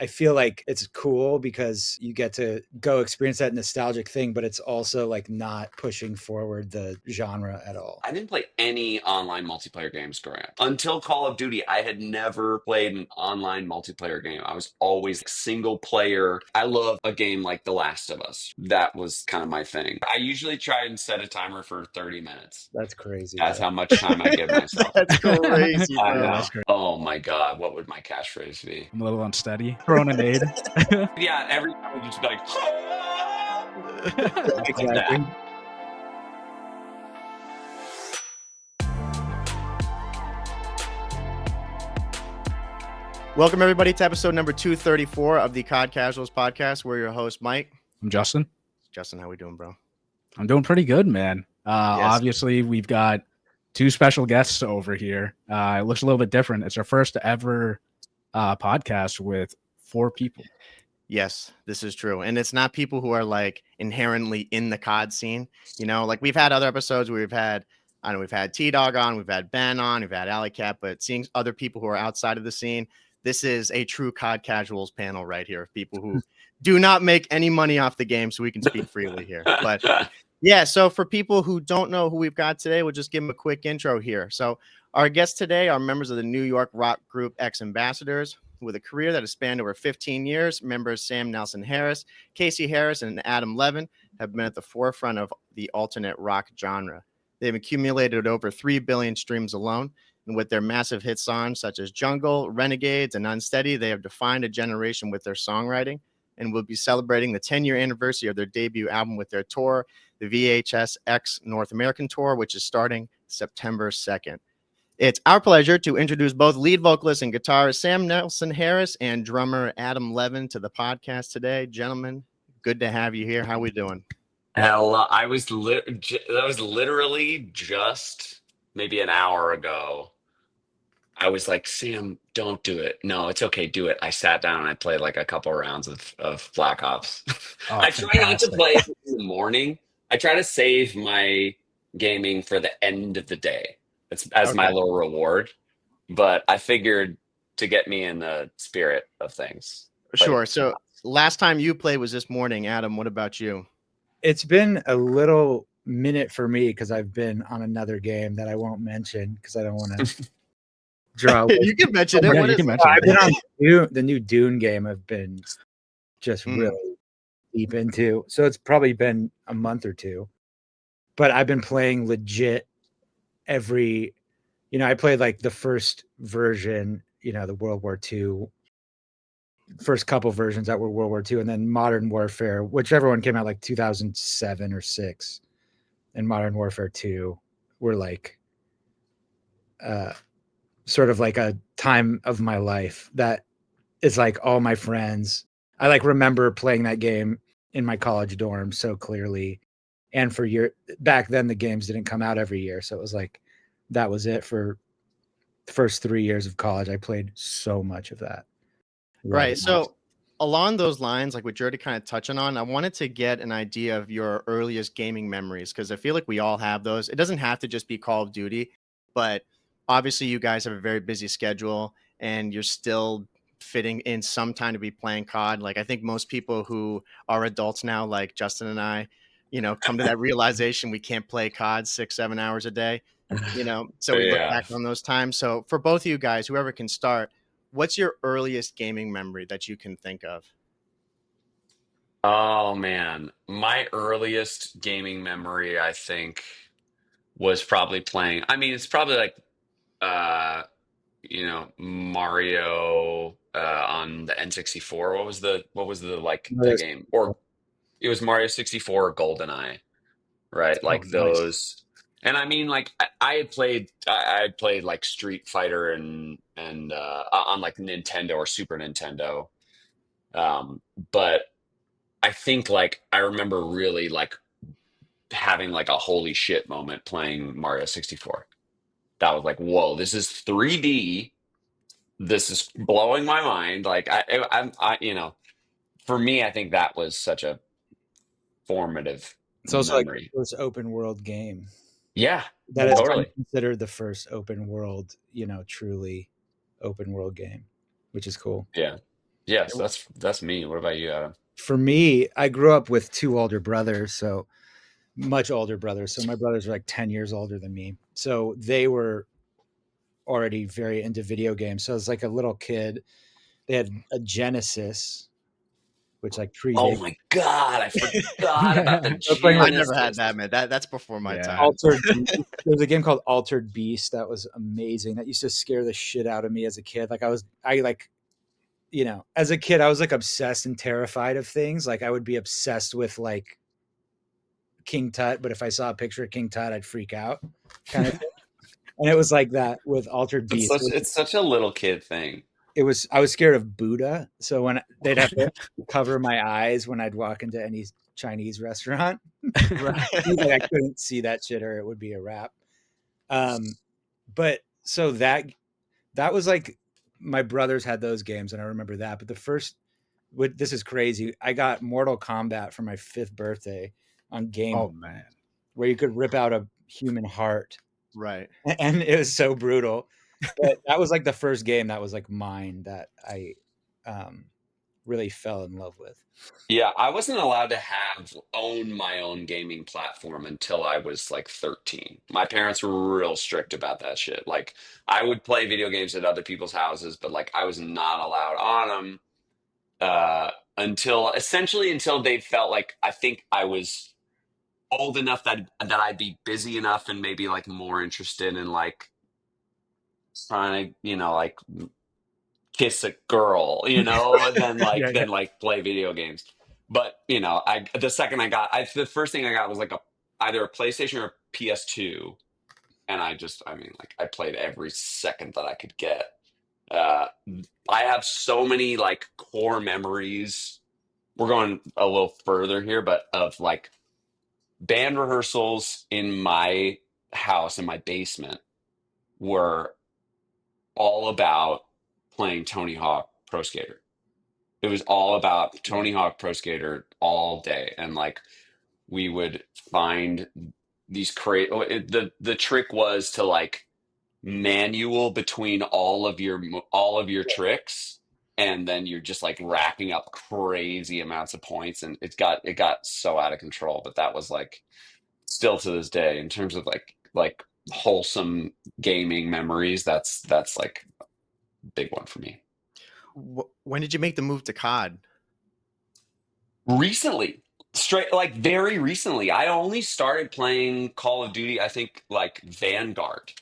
I feel like it's cool because you get to go experience that nostalgic thing, but it's also like not pushing forward the genre at all. I didn't play any online multiplayer games growing up. Until Call of Duty, I had never played an online multiplayer game. I was always single player. I love a game like The Last of Us. That was kind of my thing. I usually try and set a timer for 30 minutes. That's crazy, That's bro. how much time I give myself. That's crazy, I bro. know. That's great. Oh my God. What would my catchphrase be? I'm a little unsteady. Throwing a nade. Yeah, every time I just be like, like that. Exactly. Welcome, everybody, to episode number 234 of the COD Casuals podcast. We're your host, Mike. I'm Justin. Justin, how we doing, bro? I'm doing pretty good, man. Yes. Obviously, we've got two special guests over here. It looks a little bit different. It's our first ever podcast with 4 people. Yes, this is true. And it's not people who are like inherently in the COD scene. You know, like we've had other episodes where we've had T-Dog on, we've had Ben on, we've had Alley Cat, but seeing other people who are outside of the scene, this is a true COD Casuals panel right here of people who do not make any money off the game, so we can speak freely here. But yeah, so for people who don't know who we've got today, we'll just give them a quick intro here. So our guests today are members of the New York rock group X-Ambassadors. With a career that has spanned over 15 years, members Sam Nelson Harris, Casey Harris, and Adam Levin have been at the forefront of the alternate rock genre. They've accumulated over 3 billion streams alone, and with their massive hit songs such as Jungle, Renegades, and Unsteady, they have defined a generation with their songwriting and will be celebrating the 10-year anniversary of their debut album with their tour, the VHS X North American Tour, which is starting September 2nd. It's our pleasure to introduce both lead vocalist and guitarist Sam Nelson Harris and drummer Adam Levin to the podcast today. Gentlemen, good to have you here. How we doing? Hell, that was literally just maybe an hour ago. I was like, Sam, don't do it. No, it's okay. Do it. I sat down and I played like a couple rounds of Black Ops. Oh, I try not to fantastic. play it in the morning. I try to save my gaming for the end of the day. It's as my Okay. little reward. But I figured to get me in the spirit of things. Sure. So last time you played was this morning. Adam, what about you? It's been a little minute for me because I've been on another game that I won't mention because I don't want to draw. You can mention it. Yeah, What you is can it? mention I've it. been on the new Dune game. I've been just really deep into. So it's probably been a month or two, but I've been playing legit every. I played like the first version. The World War II. First couple versions that were World War II, and then Modern Warfare, whichever one came out like 2007 or 6, and Modern Warfare 2 were like sort of like a time of my life that is like all my friends. I like remember playing that game in my college dorm so clearly. And for back then the games didn't come out every year. So it was like that was it for the first 3 years of college. I played so much of that. Right. So along those lines, like what you're already kind of touching on, I wanted to get an idea of your earliest gaming memories because I feel like we all have those. It doesn't have to just be Call of Duty, but obviously you guys have a very busy schedule and you're still fitting in some time to be playing COD. Like I think most people who are adults now, like Justin and I, come to that realization we can't play COD 6-7 hours a day, so we look back on those times. So for both of you guys, whoever can start, what's your earliest gaming memory that you can think of? Oh man, my earliest gaming memory, I think, was probably playing. I mean, it's probably like, uh, Mario on the N64. What was the like the game? Or it was Mario 64 or GoldenEye, right? Oh, Like nice. those. And I mean, like I had played like Street Fighter and on like Nintendo or Super Nintendo. But I think like I remember really like having like a holy shit moment playing Mario 64. That was like, whoa, this is 3D. This is blowing my mind. Like for me, I think that was such a formative It's also like the memory. first open world game. Yeah, That is totally. considered the first open world, truly open world game, which is cool. Yeah. Yes, that's me. What about you, Adam? For me, I grew up with 2 older brothers, so much older brothers. So my brothers are like 10 years older than me. So they were already very into video games. So as like a little kid, they had a Genesis, which like Oh predated my God, I forgot about the We're playing I like never had Genesis. that, man. That's before my Yeah. time. Altered Beast. There's a game called Altered Beast that was amazing. That used to scare the shit out of me as a kid. Like as a kid, I was like obsessed and terrified of things. Like I would be obsessed with like King Tut, but if I saw a picture of King Tut, I'd freak out, kind of thing. And it was like that with Altered Beast. It's such a little kid thing. I was scared of Buddha, so when they'd have to cover my eyes when I'd walk into any Chinese restaurant, Right. like I couldn't see that shit or it would be a wrap. But so that was like my brothers had those games and I remember that. But this is crazy. I got Mortal Kombat for my 5th birthday on Game Oh man. where you could rip out a human heart. Right. And it was so brutal. But that was like the first game that was like mine that I really fell in love with. Yeah, I wasn't allowed to own my own gaming platform until I was like 13. My parents were real strict about that shit. Like I would play video games at other people's houses, but like I was not allowed on them until they felt like I think I was old enough that I'd be busy enough and maybe like more interested in like trying to, like kiss a girl, than Yeah, yeah. like play video games. But the first thing I got was like either a PlayStation or a PS2, and I mean, like I played every second that I could get. Uh, I have so many like core memories. We're going a little further here, but of like band rehearsals in my house in my basement were all about playing Tony Hawk Pro Skater. It was all about Tony Hawk Pro Skater all day, and like we would find these the trick was to like manual between all of your tricks, and then you're just like racking up crazy amounts of points, and it got so out of control. But that was like still to this day in terms of like wholesome gaming memories. That's like a big one for me. When did you make the move to COD? Recently, straight like very recently. I only started playing Call of Duty, I think, like Vanguard.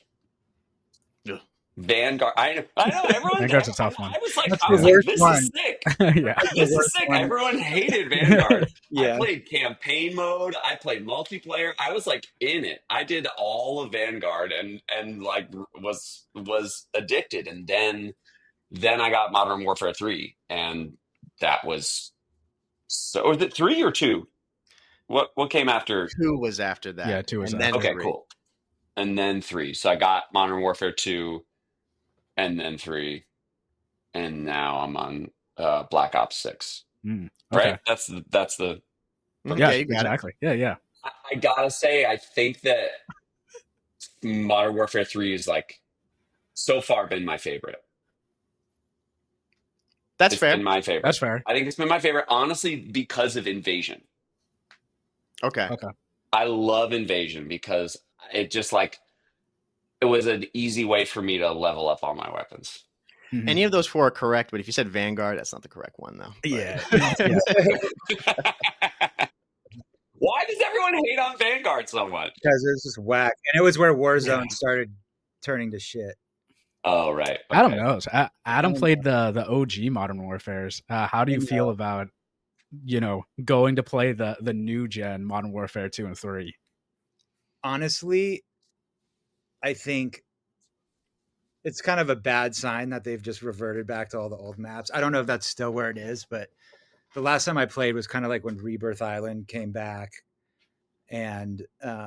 Ugh. Vanguard. I know everyone. Vanguard's a tough one. That's I the was like, worst this is one. sick. Yeah. That's the This is worst sick. one. Everyone hated Vanguard. I Yeah. played campaign mode. I played multiplayer. I was like in it. I did all of Vanguard and like was addicted. And then I got Modern Warfare 3, and that was so. Was it 3 or 2? What came after? 2 was after that. Yeah, 2 was and after. then Okay, 3. cool. And then 3. So I got Modern Warfare 2, and then 3, and now I'm on Black Ops 6. Okay. Right? That's the. Okay, Yeah, you got it. exactly. Yeah. I gotta say, I think that Modern Warfare 3 is like so far been my favorite. That's It's fair. been my favorite. That's fair. I think it's been my favorite, honestly, because of Invasion. Okay. I love Invasion because it just like it was an easy way for me to level up all my weapons. Mhm. Any of those 4 are correct, but if you said Vanguard, that's not the correct one, though. But- Yeah. Why does everyone hate on Vanguard so much? Because it was just whack. And it was where Warzone started turning to shit. Oh, right. Adam Okay. knows. Adam played the OG Modern Warfares. How do you feel about going to play the new gen Modern Warfare 2 and 3? Honestly, I think it's kind of a bad sign that they've just reverted back to all the old maps. I don't know if that's still where it is, but the last time I played was kind of like when Rebirth Island came back. And I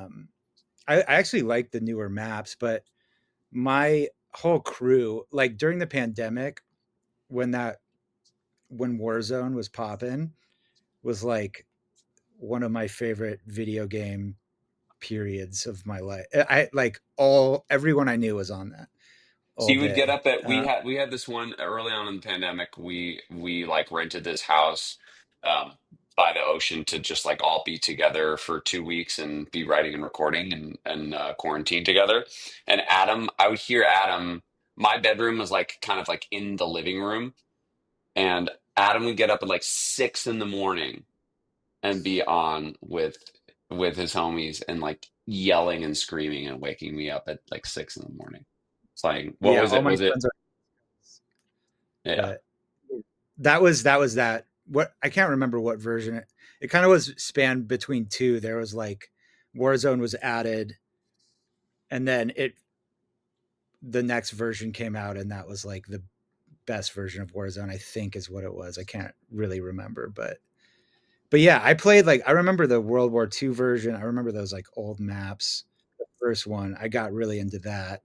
actually like the newer maps, but my whole crew, like during the pandemic, when Warzone was popping, was like one of my favorite video game periods of my life. I like everyone I knew was on that. all He would get day. up at we had this one early on in the pandemic. We like rented this house by the ocean to just like all be together for 2 weeks and be writing and recording and quarantine together. And I would hear Adam. My bedroom was like kind of like in the living room, and Adam would get up at like 6 in the morning and be on with his homies and like yelling and screaming and waking me up at like 6 in the morning. It's like, what Yeah, was all it? my Was it? friends are, Yeah. but that was that. What I can't remember what version it kind of was spanned between two. There was like Warzone was added, and then the next version came out, and that was like the best version of Warzone, I think is what it was. I can't really remember, but yeah, I played like I remember the World War II version. I remember those like old maps. The first one, I got really into that.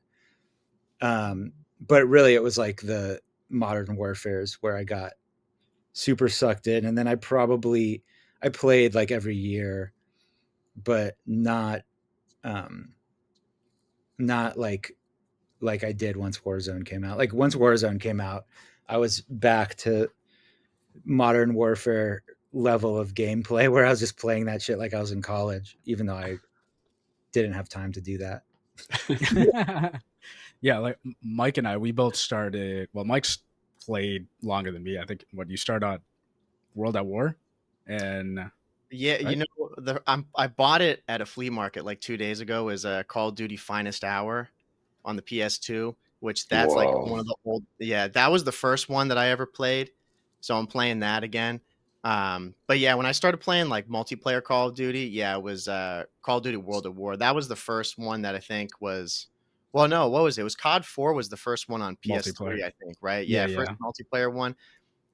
But really it was like the Modern Warfares where I got super sucked in, and then I played like every year, but not like I did once Warzone came out. Like once Warzone came out, I was back to Modern Warfare level of gameplay where I was just playing that shit like I was in college, even though I didn't have time to do that. Yeah, like Mike and I, we both started. Well, Mike's played longer than me. I think what you start on World at War, and Yeah, right? I bought it at a flea market like 2 days ago as a Call of Duty Finest Hour on the PS2, which that's like Whoa. one of the old. Yeah, that was the first one that I ever played, so I'm playing that again. But yeah, when I started playing like multiplayer Call of Duty, yeah, it was Call of Duty World at War. That was the first one that I think was. Well, no, what was it? It was COD 4 was the first one on Multiplayer. PS3, I think, right? Yeah, Yeah, first yeah. multiplayer one.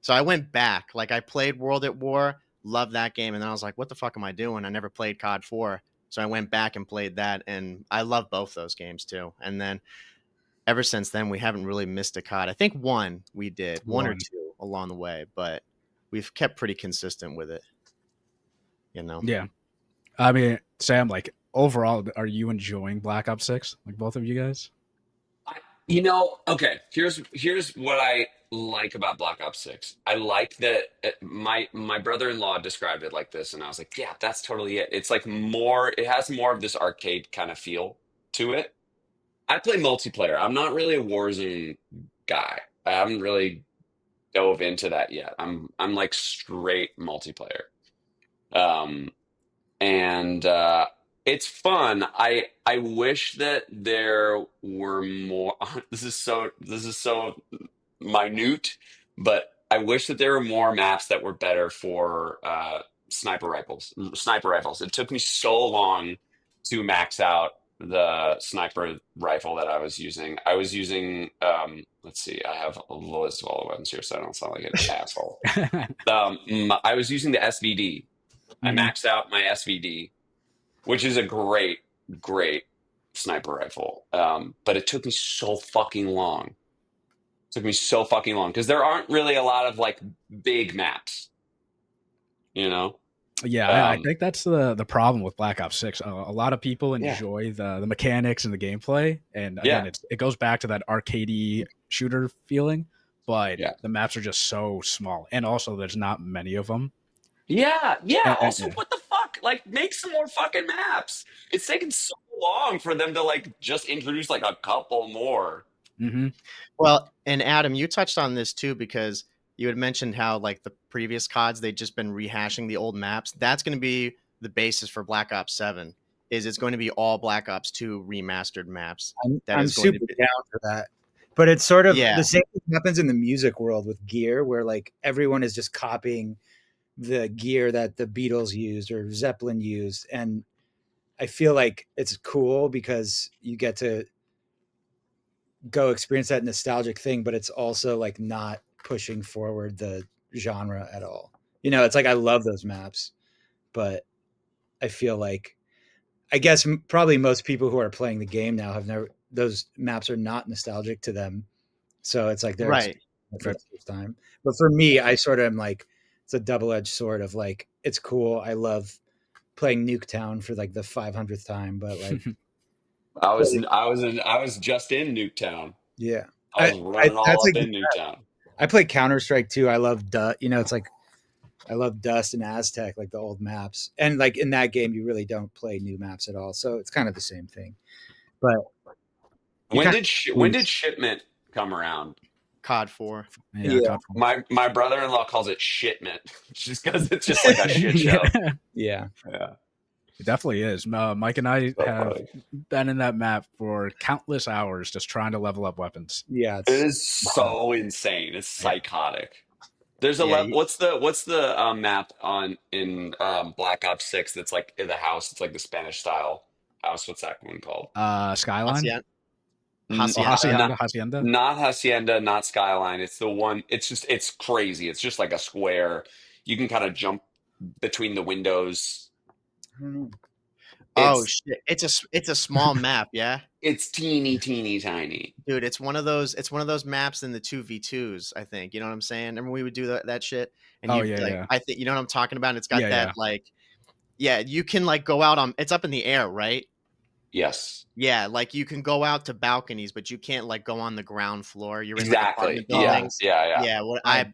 So I went back. Like I played World at War, loved that game, and then I was like, "What the fuck am I doing?" I never played COD 4, so I went back and played that, and I love both those games too. And then ever since then, we haven't really missed a COD. I think one we did, one or One. two along the way, but we've kept pretty consistent with it. You know? Yeah. I mean, Sam, like overall, are you enjoying Black Ops 6? Like both of you guys? Okay. Here's what I like about Black Ops 6. I like that my brother-in-law described it like this, and I was like, yeah, that's totally it. It's like more. It has more of this arcade kind of feel to it. I play multiplayer. I'm not really a Warzone guy. I haven't really dove into that yet. I'm like straight multiplayer. Um, and it's fun. I wish that there were more. This is so minute, but I wish that there were more maps that were better for sniper rifles. Sniper rifles. It took me so long to max out the sniper rifle that I was using. I was using. Let's see. I have a list of all the weapons here, so I don't sound like an asshole. I was using the SVD. I Mhm. maxed out my SVD, which is a great sniper rifle. But it took me so fucking long. Because there aren't really a lot of like big maps, you know? Yeah, I Um, think that's the problem with Black Ops 6. A lot of people yeah, enjoy the mechanics and the gameplay, and again, yeah, it goes back to that arcadey shooter feeling, but yeah, the maps are just so small, and also there's not many of them. yeah, yeah. Also, Yeah. what the fuck? Like, make some more fucking maps. It's taken so long for them to like just introduce like a couple more. Mm-hmm. Well, and Adam, you touched on this too because you had mentioned how like the previous CODs they'd just been rehashing the old maps. That's going to be the basis for Black Ops 7. Is it's going to be all Black Ops 2 remastered maps. That I'm is going to super be down for that. But it's sort of yeah. the same thing happens in the music world with gear, where like everyone is just copying the gear that the Beatles used or Zeppelin used. And I feel like it's cool because you get to go experience that nostalgic thing, but it's also like not pushing forward the genre at all. It's like I love those maps, but I feel like I guess probably most people who are playing the game now have never those maps are not nostalgic to them. So it's like they're Right. experiencing it for the first time. But for me, I sort of am like it's a double-edged sword of like it's cool. I love playing Nuketown for like the 500th time, but like I was just in Nuketown. Yeah. I was running all that's up like in Newtown. I play Counter-Strike too. I love it's like I love Dust and Aztec, like the old maps. And like in that game, you really don't play new maps at all. So it's kind of the same thing. But When did shipment come around? COD 4. Yeah, Yeah. My brother-in-law calls it shitment, just because it's just like a shit show. Yeah. Yeah. It definitely is. Mike and I have been in that map for countless hours just trying to level up weapons. Yeah. It is so insane. It's psychotic. There's a Yeah, what's the map in Black Ops 6 that's like in the house? It's like the Spanish style house. What's that one called? Skyline? Hacienda. Not Hacienda, not Skyline. It's the one. It's crazy. It's just like a square. You can kind of jump between the windows. I don't know. Oh shit! It's a small map, yeah. It's teeny tiny. Dude, it's one of those maps in the 2v2s, I think. You know what I'm saying? Remember we would do that shit? And yeah. I think you know what I'm talking about? It's got Yeah. like you can like go out on it's up in the air, right? Yes. Yeah, like you can go out to balconies, but you can't like go on the ground floor. You're in like Exactly. apartment buildings. Yeah. Yeah, I know what I you're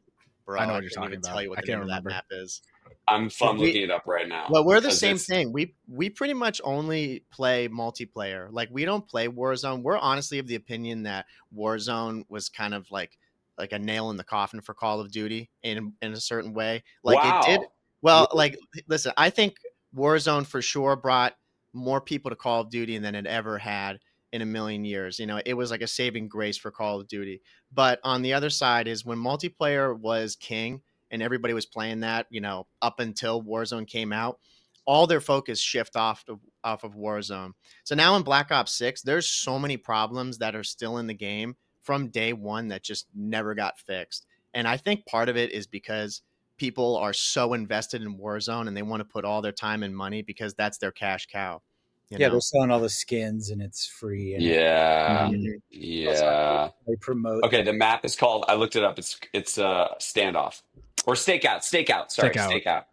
couldn't talking even about. tell you what I the name can't of that remember. map is. I'm looking it up right now. Well, we're the same thing. We pretty much only play multiplayer. Like we don't play Warzone. We're honestly of the opinion that Warzone was kind of like a nail in the coffin for Call of Duty in a certain way. Like it did. Well, like listen, I think Warzone for sure brought more people to Call of Duty than it ever had in a million years. You know, it was like a saving grace for Call of Duty. But on the other side is when multiplayer was king and everybody was playing that, you know, up until Warzone came out, all their focus shift off of Warzone. So now in Black Ops 6, there's so many problems that are still in the game from day one that just never got fixed. And I think part of it is because people are so invested in Warzone and they want to put all their time and money because that's their cash cow. You know? They're selling all the skins and it's free. And Yeah. they promote. Okay, the map is called. I looked it up. It's standoff or stakeout. Sorry, stakeout.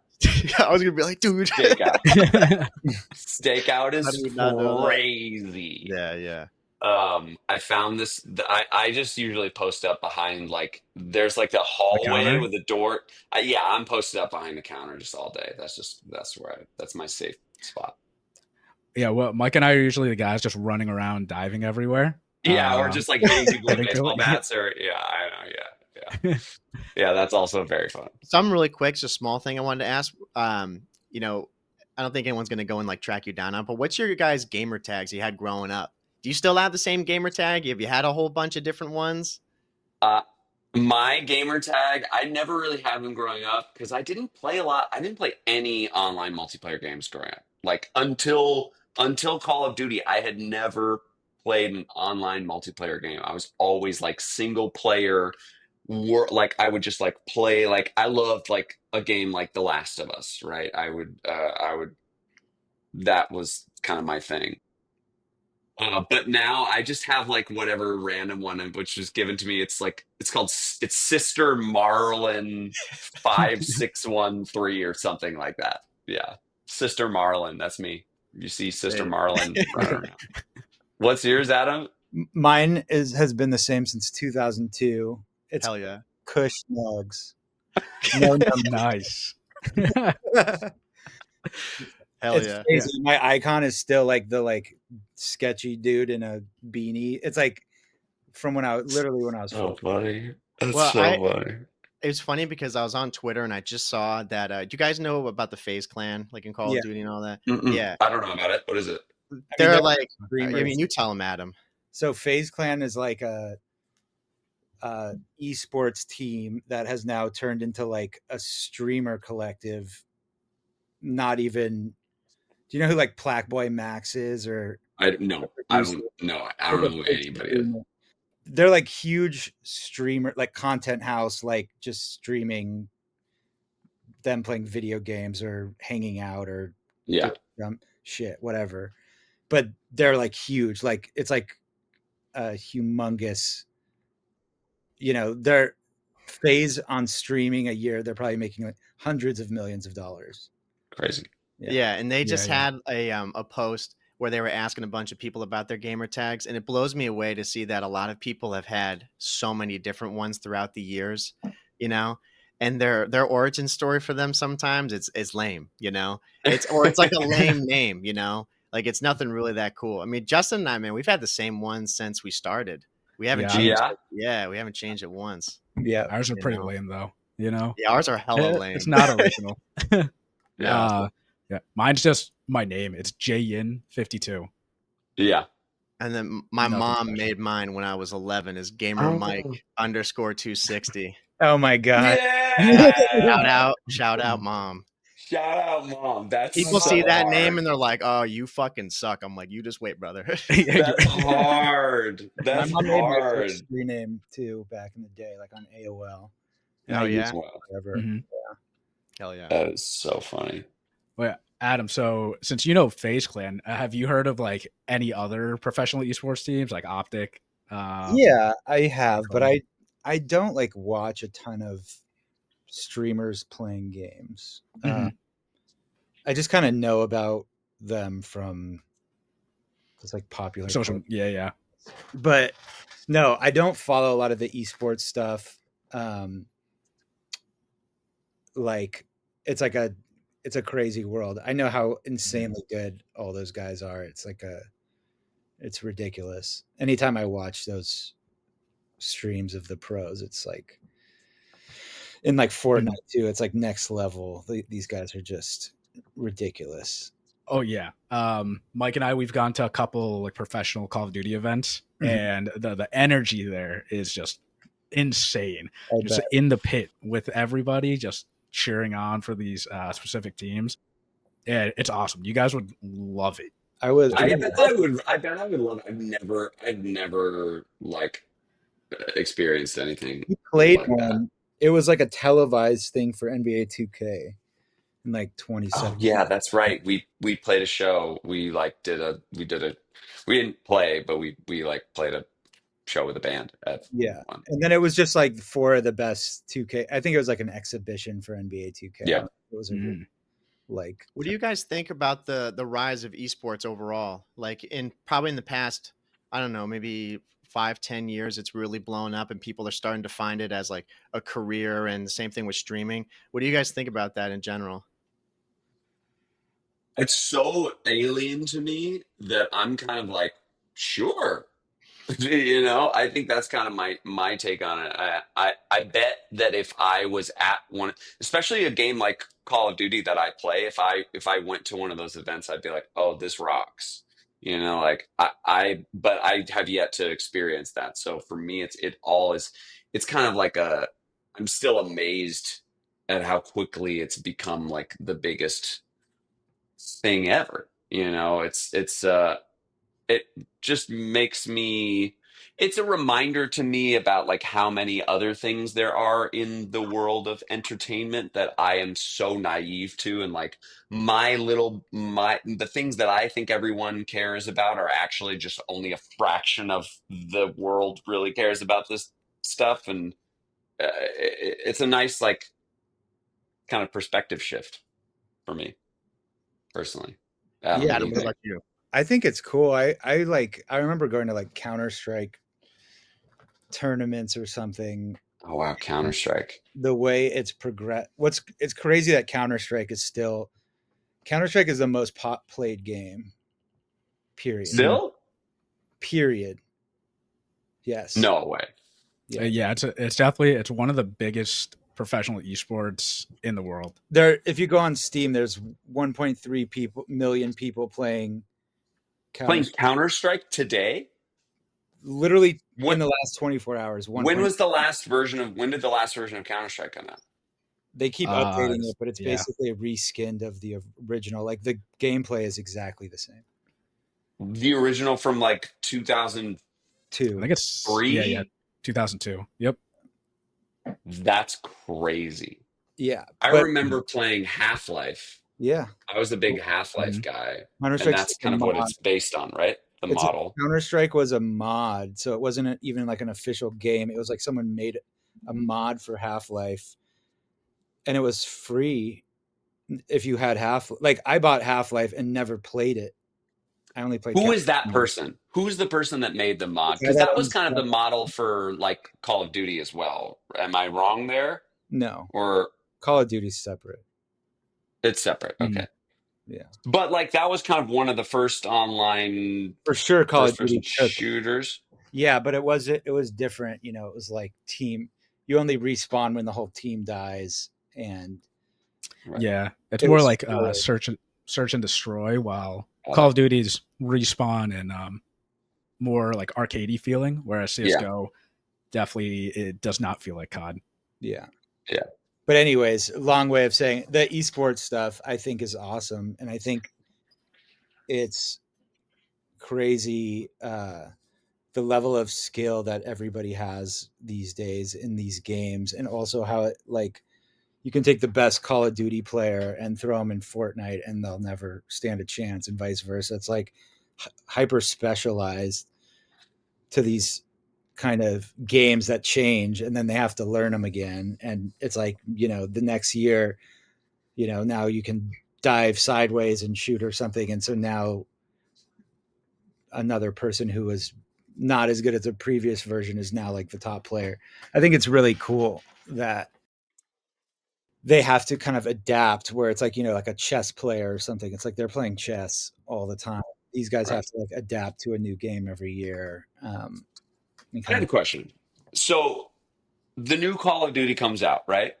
I was gonna be like, dude, Stakeout. Stakeout is crazy. Yeah. I found this. I just usually post up behind like there's like the hallway with the door. I'm posted up behind the counter just all day. That's my safe spot. Yeah, well, Mike and I are usually the guys just running around diving everywhere. Yeah, or just like hitting people with baseball bats, or I know, yeah. That's also very fun. Something really quick, just a small thing I wanted to ask. You know, I don't think anyone's gonna go and like track you down on, but what's your guys' gamer tags you had growing up? Do you still have the same gamer tag? Have you had a whole bunch of different ones? My gamer tag, I never really had them growing up because I didn't play a lot. I didn't play any online multiplayer games growing up. Like until Call of Duty, I had never played an online multiplayer game. I was always like single player. Like I would just like play. Like I loved like a game like The Last of Us, right? I would. That was kind of my thing. But now I just have like whatever random one which was given to me. It's called Sister Marlin 5613 or something like that. Yeah, Sister Marlin. That's me. You see Sister Marlin. What's yours, Adam? Mine has been the same since 2002. It's Hell yeah, Kush Nugs. No, nice. Hell It's yeah. crazy. Yeah. My icon is still like the sketchy dude in a beanie. It's like from when I was 4. Funny. That's funny. It's funny because I was on Twitter and I just saw that. Do you guys know about the FaZe Clan, like in Call of Duty and all that? Mm-mm. Yeah, I don't know about it. What is it? They're like. Streamers. I mean, you tell them, Adam. So FaZe Clan is like a esports team that has now turned into like a streamer collective. Not even. Do you know who like Plaqueboy Max is? Or I don't know who anybody is. They're like huge streamer, like content house, like just streaming them playing video games or hanging out or shit, whatever. But they're like huge, like it's like a humongous. You know, their FaZe on streaming a year, they're probably making like hundreds of millions of dollars. Crazy. Yeah, and they just had a post where they were asking a bunch of people about their gamer tags, and it blows me away to see that a lot of people have had so many different ones throughout the years, you know, and their origin story for them sometimes it's lame, you know, it's like a lame name, you know, like it's nothing really that cool. I mean, Justin and I, man, we've had the same one since we started. We haven't Yeah. changed Yeah. it. Yeah, we haven't changed it once. Yeah. Ours are You pretty know? lame though. You know, Yeah, ours are hella lame. it's not original. Yeah. Yeah, mine's just my name. It's JYin52. Yeah. And then my Nothing mom special. made mine when I was 11 as gamer Mike _260. Oh my god. Yeah. Shout out, mom. Shout out, mom. That's People so see that name hard. and they're like, "Oh, you fucking suck." I'm like, "You just wait, brother." That's hard. My That's mom made my first hard. screen name too back in the day, like on AOL. And Oh, I yeah? used it Wow. forever. Mhm. Hell yeah. That is so funny. Well, Adam, so since you know FaZe Clan, have you heard of like any other professional esports teams like Optic? Yeah, I have, but Cool. I don't like watch a ton of streamers playing games. Mhm. I just kind of know about them from just like popular Social, posts. yeah. But no, I don't follow a lot of the esports stuff. Like it's like it's a crazy world. I know how insanely good all those guys are. It's ridiculous. Anytime I watch those streams of the pros, it's like in like Fortnite too. It's like next level. These guys are just ridiculous. Oh yeah. Mike and I, we've gone to a couple like professional Call of Duty events, Mhm. and the energy there is just insane. I Just bet. in the pit with everybody, just cheering on for these specific teams. Yeah, it's awesome. You guys would love it. I was. I bet I would. I bet I would love it. I've never like experienced anything We played like that. one. It was like a televised thing for NBA 2K in like Oh 2017. yeah, that's right. We played a show. We didn't play, but we like played a show with a band at Yeah. one. And then it was just like four of the best 2K. I think it was like an exhibition for NBA 2K. Yeah. It was a like What do you guys think about the rise of esports overall? Like probably in the past, I don't know, maybe 5-10 years, it's really blown up and people are starting to find it as like a career, and the same thing with streaming. What do you guys think about that in general? It's so alien to me that I'm kind of like, sure. I think that's kind of my take on it. I bet that if I was at one, especially a game like Call of Duty that I play, if I went to one of those events, I'd be like, oh, this rocks. Like but I have yet to experience that. So for me, it's kind of like I'm still amazed at how quickly it's become like the biggest thing ever. It just makes me it's a reminder to me about like how many other things there are in the world of entertainment that I am so naive to, and like the things that I think everyone cares about are actually just only a fraction of the world really cares about this stuff. And it's a nice like kind of perspective shift for me personally. Adam, yeah. what do Adam, you what think? about you? I think it's cool. I remember going to like Counter-Strike tournaments or something. Oh wow, Counter-Strike. The way it's progressed. It's crazy that Counter-Strike is the most played game. Period. Still? Period. Yes. No way. Yeah, it's definitely one of the biggest professional esports in the world. There, if you go on Steam, there's 1.3 million people playing Playing Counter-Strike today? literally in What the last 24 hours. when did the last version of Counter-Strike come out? They keep updating it, but it's Yeah. basically a reskinned of the original. Like the gameplay is exactly the same. The original from like 2003? I think it's yeah, 2002. Yep. That's crazy. Yeah. I But remember playing Half-Life. yeah, I was a big Half-Life guy. And Counter-Strike's that's kind of what it's based on, right? The model. Counter-Strike was a mod, so it wasn't even like an official game. It was like someone made a mod for Half-Life, and it was free if you had like I bought Half-Life and never played it. I only played. Who is that person? Who's the person that made the mod? Because that was kind of the model for like Call of Duty as well. Am I wrong there? No, Or Call of Duty's separate. it's separate. Okay. Yeah. But like that was kind of one of the first online For sure, Call of first-person Duty shooters. Yeah, but it was different. You know, it was like team. You only respawn when the whole team dies, and Right. Yeah, it's more like search and destroy, while Call of Duty's respawn and more like arcadey feeling, whereas CS:GO definitely it does not feel like COD. Yeah. Yeah. But anyways, long way of saying the esports stuff I think is awesome, and I think it's crazy the level of skill that everybody has these days in these games, and also how it, like, you can take the best Call of Duty player and throw them in Fortnite and they'll never stand a chance, and vice versa. It's like hyper specialized to these kind of games that change, and then they have to learn them again. And it's like, you know, the next year, you know, now you can dive sideways and shoot or something. And so now another person who was not as good as the previous version is now like the top player. I think it's really cool that they have to kind of adapt, where it's like, you know, like a chess player or something. It's like they're playing chess all the time. These guys have to like adapt to a new game every year. I have a question. So the new Call of Duty comes out, right?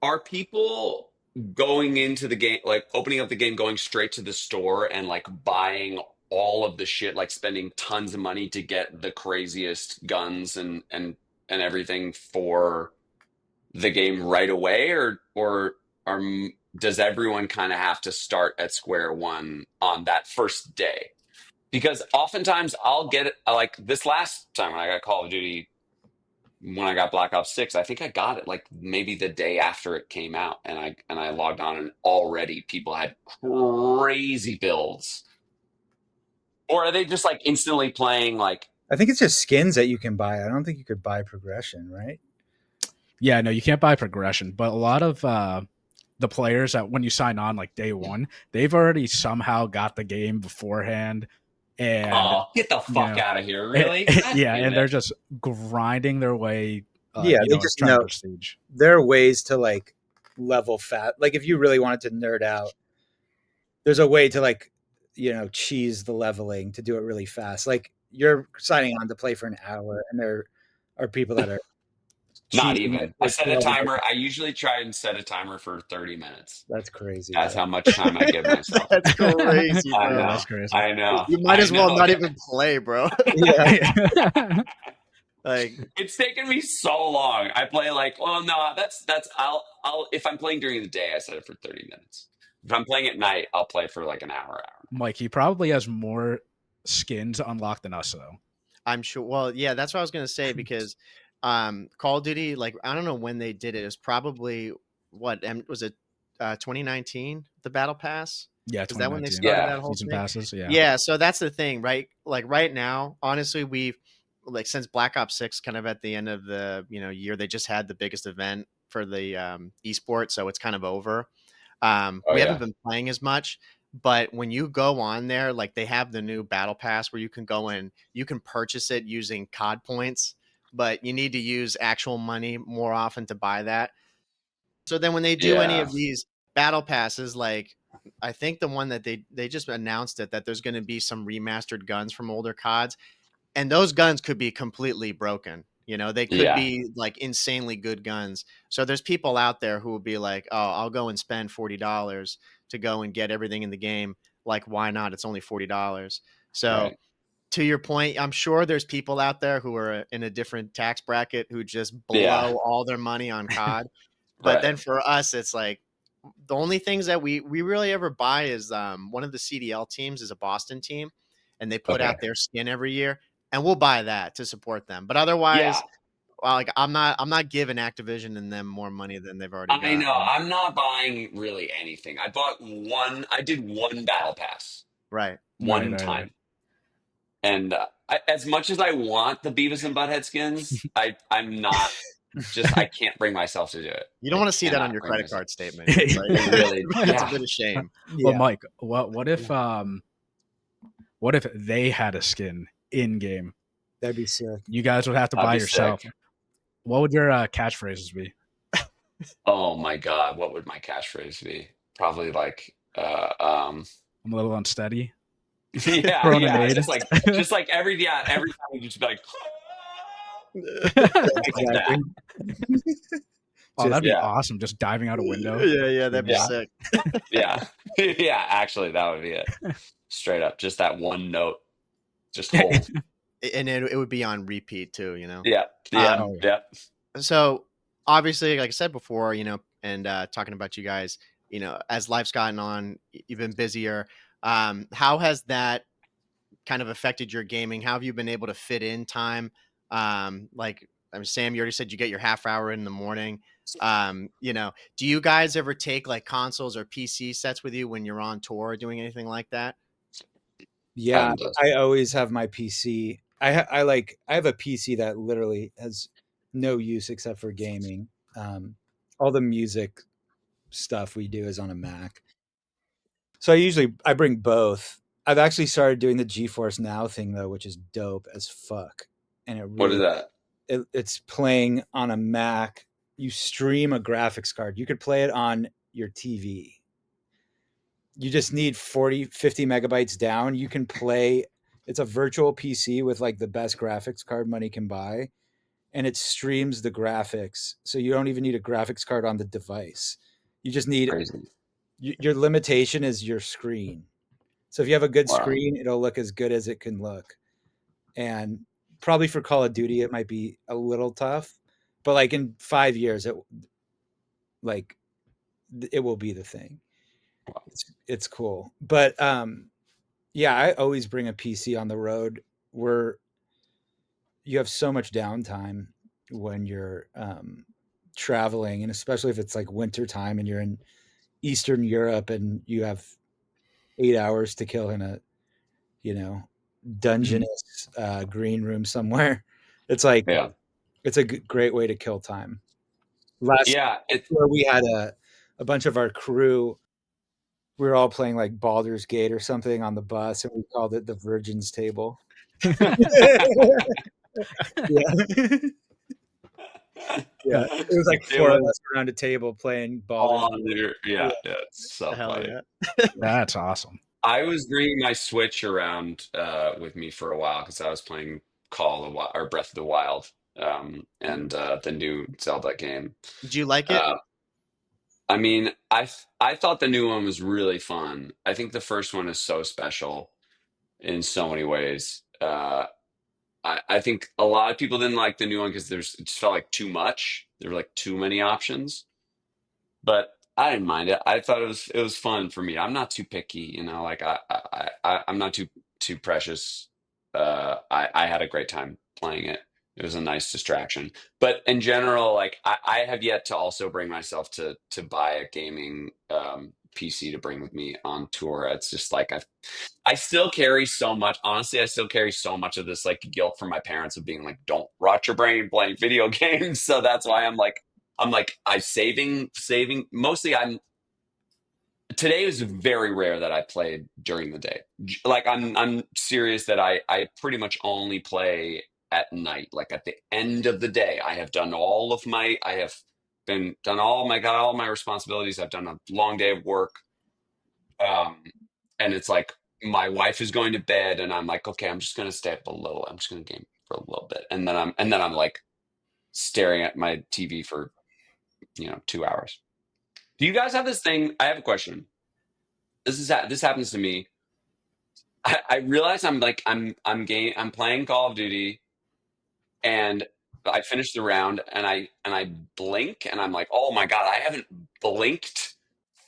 Are people going into the game, like opening up the game, going straight to the store and like buying all of the shit, like spending tons of money to get the craziest guns and everything for the game right away, or does everyone kind of have to start at square one on that first day? Because oftentimes I'll get it, like this last time when I got Call of Duty, when I got Black Ops 6, I think I got it like maybe the day after it came out, and I logged on and already people had crazy builds. Or are they just like instantly playing like I think it's just skins that you can buy. I don't think you could buy progression, right? Yeah, no, you can't buy progression, but a lot of the players that when you sign on like day one, they've already somehow got the game beforehand. And get the fuck out of here, really? And they're just grinding their way. They just know prestige. There are ways to like level fat. Like if you really wanted to nerd out, there's a way to like, you know, cheese the leveling to do it really fast. Like you're signing on to play for an hour, and there are people that are not even. I set a timer. I usually try and set a timer for 30 minutes. That's crazy. That's how much time I give myself. That's crazy, bro. I know. That's crazy. I know. You might as well not even play, bro. Yeah. Like it's taken me so long. I play like, well, no, that's I'll if I'm playing during the day, I set it for 30 minutes. If I'm playing at night, I'll play for like an hour. Mike, he probably has more skins unlocked than us, though. I'm sure. Well, yeah, that's what I was gonna say, because Call of Duty, like, I don't know when they did it. It was probably was it 2019, the Battle Pass? Yeah, is that when they started that whole season thing? passes? Yeah. Yeah, so that's the thing, right? Like right now, honestly, we've like since Black Ops 6, kind of at the end of the year, they just had the biggest event for the esports, so it's kind of over. We haven't been playing as much. But when you go on there, like they have the new Battle Pass where you can go in, you can purchase it using COD points, but you need to use actual money more often to buy that. So then when they do any of these Battle Passes, like I think the one that they just announced that there's going to be some remastered guns from older CODs, and those guns could be completely broken. You know, they could be like insanely good guns. So there's people out there who will be like, oh, I'll go and spend $40 to go and get everything in the game. Like, why not? It's only $40. So to your point, I'm sure there's people out there who are in a different tax bracket who just blow all their money on COD. But then for us, it's like the only things that we really ever buy is one of the CDL teams is a Boston team, and they put out their skin every year. And we'll buy that to support them. But otherwise, like I'm not giving Activision and them more money than they've already got. I know. I'm not buying really anything. I did one Battle Pass. Right. One time. And as much as I want the Beavis and Butthead skins, I'm not just, I can't bring myself to do it. You don't want to see that on your credit card statement. It's like, really, it's a bit of shame. Well, Mike, what if What if they had a skin in game? That'd be sick. You guys would have to That'd buy be yourself. sick. What would your catchphrases be? Oh my God, what would my catchphrase be? Probably like, I'm a little unsteady. yeah, Throwing a yeah, nade. just like every time you just be like, like Exactly. that. Oh, that'd be yeah. awesome. Just diving out a window. Yeah, that'd be Yeah. sick. Yeah, yeah. Actually, that would be it. Straight up, just that one note, just hold. And it would be on repeat too, you know? Yeah, yeah, Oh, yeah. So obviously, like I said before, you know, and talking about you guys, you know, as life's gotten on, you've been busier. How has that kind of affected your gaming? How have you been able to fit in time? Like, I mean, Sam, you already said you get your half hour in the morning. You know, do you guys ever take like consoles or PC sets with you when you're on tour or doing anything like that? Yeah, Adam does. I always have my PC. I have a PC that literally has no use except for gaming. All the music stuff we do is on a Mac. So I bring both. I've actually started doing the GeForce Now thing though, which is dope as fuck. And it What is really that? it's playing on a Mac. You stream a graphics card. You could play it on your TV. You just need 40, 50 megabytes down. You can play. It's a virtual PC with like the best graphics card money can buy. And it streams the graphics. So you don't even need a graphics card on the device. You just need Crazy. your limitation is your screen. So if you have a good Wow. screen, it'll look as good as it can look. And probably for Call of Duty, it might be a little tough, but like in 5 years, it will be the thing. Wow. It's cool. But yeah, I always bring a PC on the road where you have so much downtime when you're traveling, and especially if it's like winter time and you're in Eastern Europe and you have 8 hours to kill in a, you know, dungeonous green room somewhere. It's like Yeah, it's a great way to kill time. Last yeah. where we had a bunch of our crew, we were all playing like Baldur's Gate or something on the bus, and we called it the Virgin's Table. Yeah. Yeah, it was like It four of was us around a table playing all Baldur's on Gate. your, yeah, it's so Hell funny. yeah. That's awesome. I was bringing my Switch around with me for a while because I was playing or Breath of the Wild, and the new Zelda game. Did you like it? I mean, I thought the new one was really fun. I think the first one is so special in so many ways. I think a lot of people didn't like the new one because it just felt like too much. There were like too many options, but I didn't mind it. I thought it was fun for me. I'm not too picky, you know. Like I'm not too precious. I had a great time playing it. It was a nice distraction. But in general, like I have yet to also bring myself to buy a gaming PC to bring with me on tour. It's just like I still carry so much. Honestly, I still carry so much of this like guilt from my parents of being like, "Don't rot your brain playing video games." So that's why I'm saving. Mostly, today was very rare that I played during the day. Like I'm serious that I pretty much only play at night. Like at the end of the day, I have got all my responsibilities. I've done a long day of work. Um, and it's like my wife is going to bed, and I'm like, okay, I'm just gonna stay up a little. I'm just gonna game for a little bit, and then I'm like staring at my TV for 2 hours. Do you guys have this thing? I have a question. This happens to me. I realize I'm playing Call of Duty, and I finish the round, and I blink, and I'm like, oh my god, I haven't blinked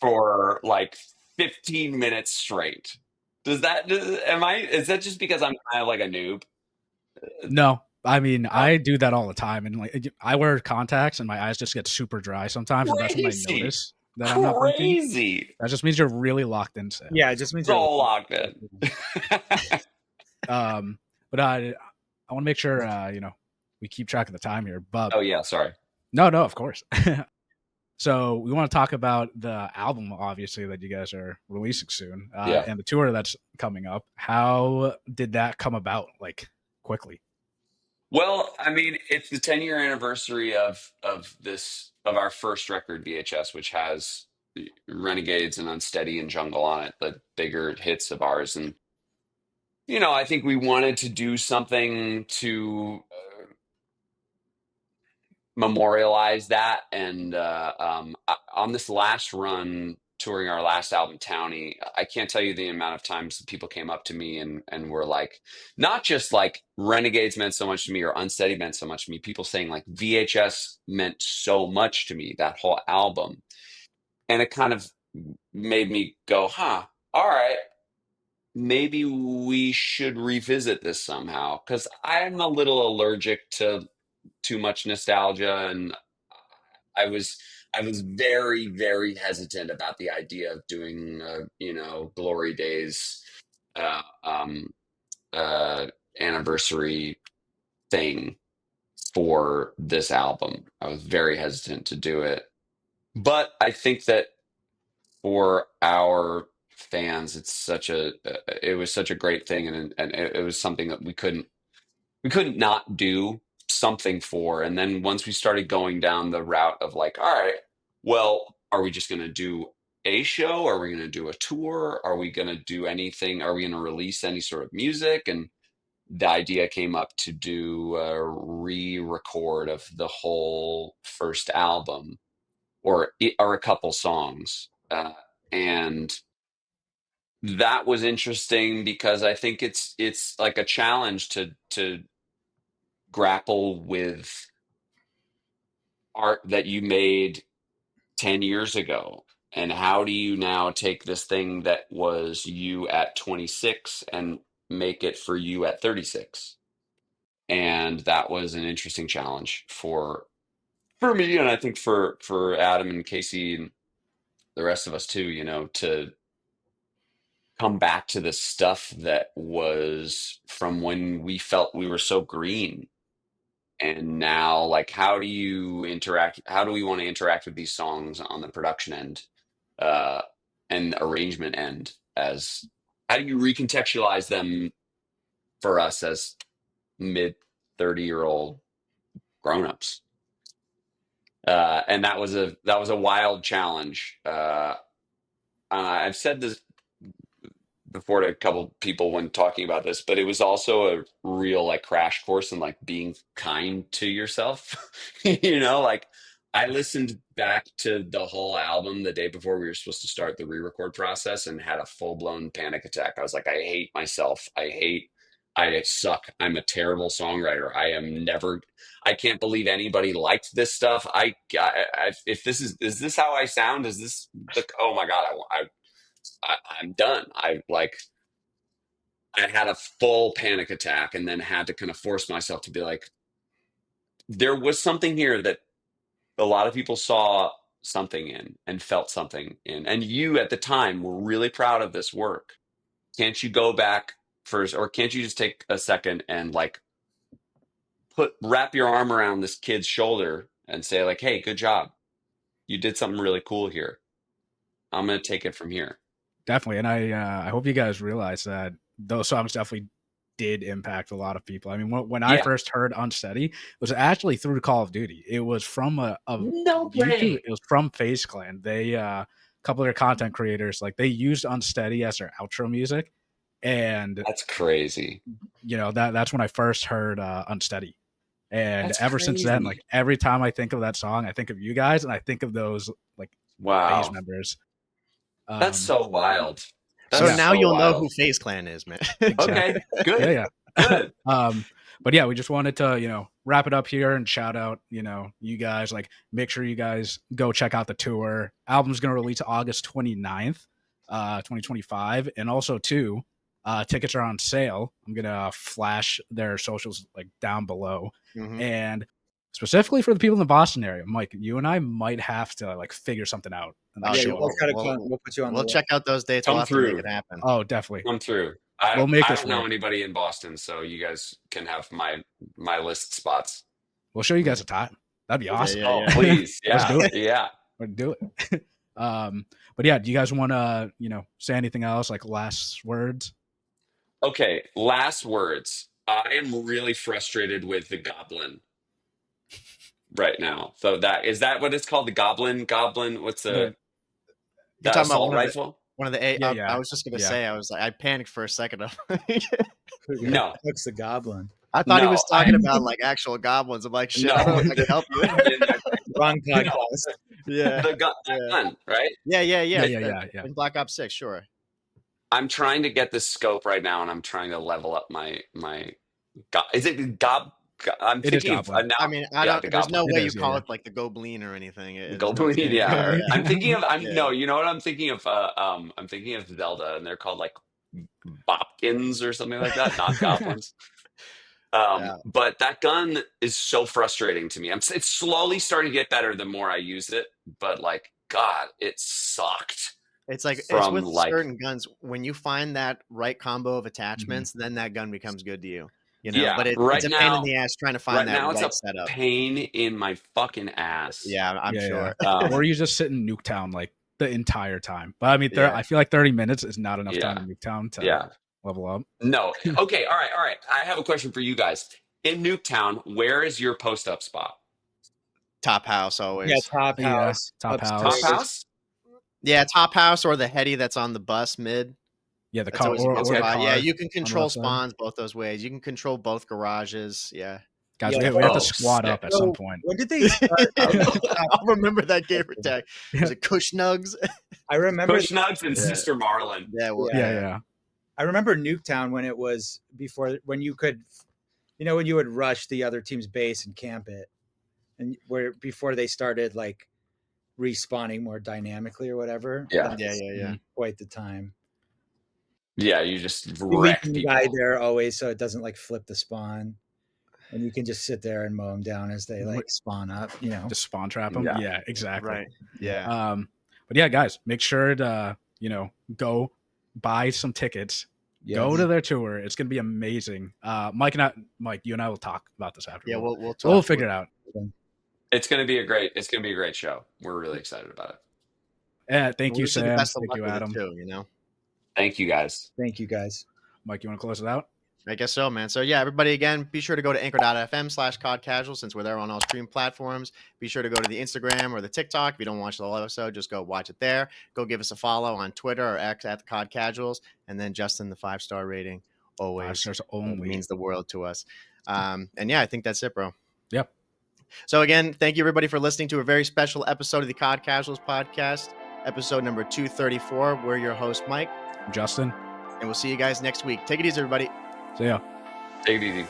for like 15 minutes straight. Is that just because I'm kind of like a noob? No, I mean, I do that all the time, and like I wear contacts, and my eyes just get super dry sometimes, and that's when I Crazy. notice that I'm not blinking. Crazy. That just means you're really locked in, Sam. Yeah, it just means So locked in. But I want to make sure we keep track of the time here. But Oh yeah, sorry. no, of course. So we want to talk about the album, obviously, that you guys are releasing soon, and the tour that's coming up. How did that come about, like, quickly? Well, I mean, it's the 10-year anniversary of our first record, VHS, which has Renegades and Unsteady and Jungle on it, the bigger hits of ours. And I think we wanted to do something to memorialize that. And on this last run, touring our last album, Townie, I can't tell you the amount of times that people came up to me and were like, not just like Renegades meant so much to me or Unsteady meant so much to me, people saying like VHS meant so much to me, that whole album. And it kind of made me go, all right, maybe we should revisit this somehow, because I'm a little allergic to too much nostalgia, and I was very, very hesitant about the idea of doing Glory Days uh, um, anniversary thing for this album. I was very hesitant to do it, but I think that for our fans, it was such a great thing, and it was something that we couldn't not do something for. And then once we started going down the route of like, all right, well, are we just going to do a show? Are we going to do a tour? Are we going to do anything? Are we going to release any sort of music? And the idea came up to do a re-record of the whole first album, or a couple songs. And that was interesting because I think it's like a challenge to grapple with art that you made 10 years ago. And how do you now take this thing that was you at 26 and make it for you at 36? And that was an interesting challenge for me, and I think for Adam and Casey and the rest of us too, to come back to the stuff that was from when we felt we were so green. And now, like, how do we want to interact with these songs on the production end uh and arrangement end? As How do you recontextualize them for us as mid 30-year-old grown-ups? And that was a wild challenge. I've said this before to a couple people when talking about this, but it was also a real like crash course in like being kind to yourself. Like I listened back to the whole album the day before we were supposed to start the re-record process and had a full-blown panic attack. I was like, I hate myself. I suck. I'm a terrible songwriter. I can't believe anybody liked this stuff. If is this how I sound? Is this oh my God, I'm done. I had a full panic attack and then had to kind of force myself to be like, there was something here that a lot of people saw something in and felt something in. And you at the time were really proud of this work. Can't you go back first, or can't you just take a second and like wrap your arm around this kid's shoulder and say like, hey, good job. You did something really cool here. I'm going to take it from here. Definitely. And I hope you guys realize that those songs definitely did impact a lot of people. I mean, when I first heard Unsteady, it was actually through Call of Duty. It was from no YouTube. It was from FaZe Clan. They a couple of their content creators, like, they used Unsteady as their outro music. And that's crazy. That's when I first heard Unsteady. And that's ever since then, like, every time I think of that song, I think of you guys, and I think of those like FaZe members. That's so wild. So now you'll know who FaZe Clan is, man. Exactly. Okay, good. Yeah. Good. But yeah, we just wanted to, wrap it up here and shout out, you guys. Like, make sure you guys go check out the tour. Album's going to release August 29th, 2025. And also, too, tickets are on sale. I'm going to flash their socials like down below. Mm-hmm. And specifically for the people in the Boston area, Mike, you and I might have to like figure something out. We'll put you on. We'll check out those dates. We'll have to make it happen. Oh, definitely. Come through. I don't know anybody in Boston, so you guys can have my list spots. We'll show you guys a time. That'd be awesome. Yeah. Oh, please. Yeah. Let's do it. Yeah. Or do it. But yeah, do you guys want to, say anything else, like last words? Okay, last words. I am really frustrated with the goblin right now. So that what it's called? The goblin? Goblin? What's The, You're that talking about assault rifle? one of the yeah, I yeah. was just gonna Yeah. say, I was like, I panicked for a second. No. That's the goblin. I thought he No, was talking about like actual goblins. I'm like, shit, I don't know if I can help you. Wrong podcast. Yeah. The gun, right? Yeah. Yeah. In Black Ops 6, sure. I'm trying to get the scope right now, and I'm trying to level up my is it I'm It is thinking of goblin. now. I mean, Yeah, the there's goblin. no It way is, you call yeah. it like the Goblin or anything. There's no Goblin, yeah. yeah. I'm thinking of Yeah. no, you know what I'm thinking of? I'm thinking of Zelda, and they're called like Bopkins or something like that, not goblins. Yeah. But that gun is so frustrating to me. It's slowly starting to get better the more I use it, but like, God, it sucked. It's like it's From with like, certain guns. When you find that right combo of attachments, then that gun becomes good to you. You know, yeah, but it's right a pain in now, the ass trying to find that it's right a setup. pain in my fucking ass. Yeah, I'm sure. Or you just sit in Nuketown like the entire time. But I mean, Yeah. I feel like 30 minutes is not enough time Yeah. in Nuketown to Yeah. level up. No. Okay. All right. I have a question for you guys. In Nuketown, where is your post up spot? Top house always. Yeah, top Yeah, house. top house. Top house? Yeah, top house or the heady that's on the bus mid. Yeah, the That's car always a good or the spot. car. Yeah, you can control left side. spawns both those ways. You can control both garages. Yeah. Guys, Yeah. we have to Oh, squad sick. up at some point. When did they start? I'll remember that gamer tag. Was it Kush Nugs? I remember. Push Nuts and Yeah. Sister Marlin. Yeah, well, Yeah. I remember Nuketown when it was before, when you could, when you would rush the other team's base and camp it, and before they started like respawning more dynamically or whatever. Yeah. That was quite the time. Yeah, you just You wreck leave the people. guy there always, so it doesn't like flip the spawn, and you can just sit there and mow them down as they like spawn up. Just spawn trap them. Yeah. Yeah, exactly. Right. Yeah. But yeah, guys, make sure to go buy some tickets. Yeah. Go to their tour. It's gonna be amazing. Mike, you and I will talk about this after. Yeah, we'll talk. We'll figure it out. It's gonna be a great show. We're really excited about it. Yeah, thank We'll you, wish the Sam. best of Thank luck you, with it Adam. too, Thank you guys. Thank you, guys. Mike, you want to close it out? I guess so, man. So yeah, everybody, again, be sure to go to anchor.fm/COD Casuals since we're there on all stream platforms. Be sure to go to the Instagram or the TikTok. If you don't watch the whole episode, just go watch it there. Go give us a follow on Twitter or X at the COD Casuals. And then Justin, the 5-star rating always 5 stars only. means the world to us. And yeah, I think that's it, bro. Yep. So again, thank you everybody for listening to a very special episode of the COD Casuals podcast, episode number 234. We're your host, Mike. Justin. And we'll see you guys next week. Take it easy, everybody. See ya. Take it easy.